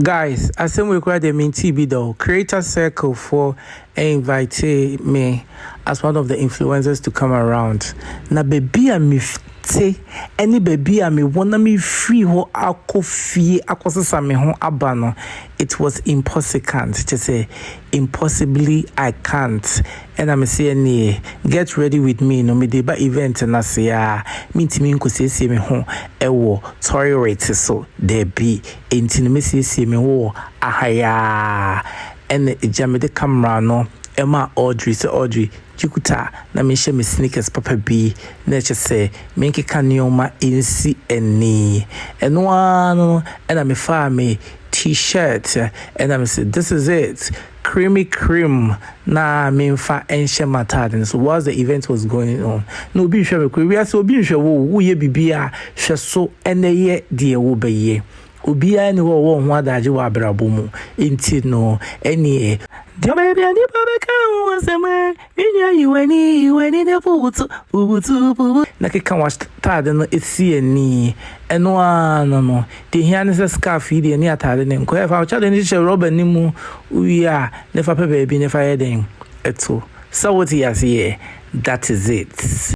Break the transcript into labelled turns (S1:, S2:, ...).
S1: Guys, I say we require the main TB though. Create a circle for invite me as one of the influencers to come around. Na baby a me any baby a me wanna me free ho akofie akosesa me ho abano. It was impossible to say impossibly I can't. And I'm saying get ready with me no me deba event na say me ntimi nkosiesie me ho ewo toilet so there be enti me siesie me ho ahaya and ejame de camera no Emma Audrey so Audrey Jikuta na me share me sneakers papa bi na che say me nkeka neoma ensi eni eno no and I'm fa me t-shirt and I'm say this is it creamy cream na me fa enche matade so while the event was going on no bi hwe me we so bi hwe wo ye bibia hwe so ene ye de wo beye obi ani wo ho adaje wa abrabo mu enti no eni the baby and the baby can was you any the putu na ke kan was tade no esi ani eno no the here is scarf here ni atade ne nko e fa cha de ni che rubber ni mu wi a ne fa pe baby ne fa ye den eto so what he has here that is it.